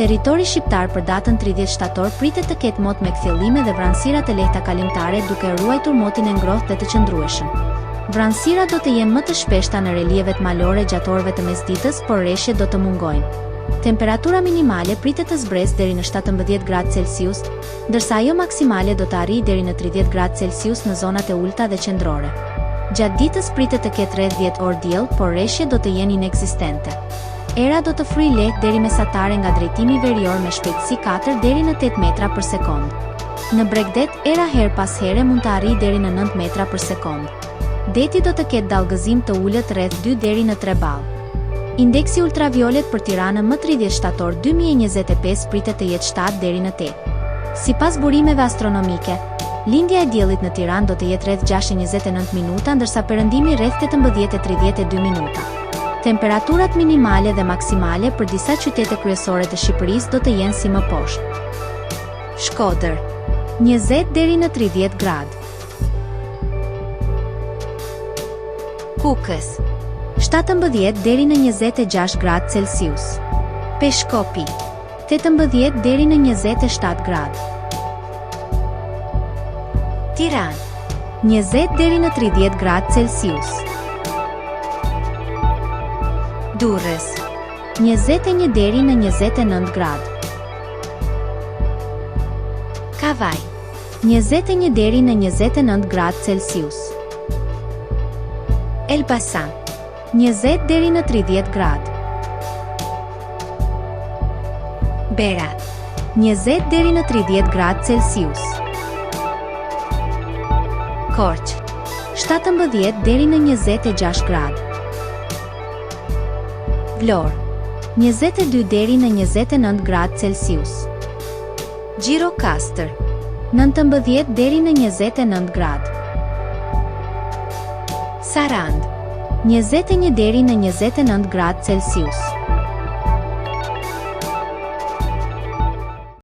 Territori shqiptar për datën 30 shtator pritet të ketë mot me kthjellime dhe vranësira të lehta kalimtare duke ruajtur motin e ngrohtë dhe të qëndrueshëm. Vranësira do të jenë më të shpeshta në relievet malore gjatë orëve të mesditës, por reshjet do të mungojnë. Temperatura minimale pritet të zbresë deri në 17 gradë Celsius, ndërsa ajo maksimale do të arrijë deri në 30 gradë Celsius në zonat e ulta dhe qendrore. Gjatë ditës pritet të ketë rreth 10 orë diell, por reshjet do të jenë inekzistente. Era do të fryjë lehtë deri mesatare nga drejtimi verior me shpejtësi 4 deri në 8 metra për sekond. Në Bregdet, era her pas here mund të arrijë deri në 9 metra për sekond. Deti do të ketë dallgëzim të ulët rreth 2 deri në 3 ballë. Indeksi ultraviolet për Tiranën më 30 shtator 2025 pritet të jetë 7 deri në 8. Sipas burimeve astronomike, lindja e diellit në Tiranë do të jetë rreth 6:29 minuta, ndërsa perëndimi rreth 18:32 minuta. Temperaturat minimale dhe maksimale për disa qytete kryesore të Shqipërisë do të jenë si më poshtë. Shkodër, 20 deri në 30 gradë. Kukës, 17 deri në 26 gradë Celsius. Peshkopi, 18 deri në 27 gradë. Tiranë, 20 deri në 30 gradë Celsius. Durrës, 21 deri në 29 gradë. Kavaj, 21 deri në 29 gradë Celsius. Elbasan, 20 deri në 30 gradë. Berat, 20 deri në 30 gradë Celsius. Korçë, 17 deri në 26 gradë. Vlorë, 22 deri në 29 gradë Celsius. Gjirokastër, 19 deri në 29 gradë. Sarandë, 21 deri në 29 gradë Celsius.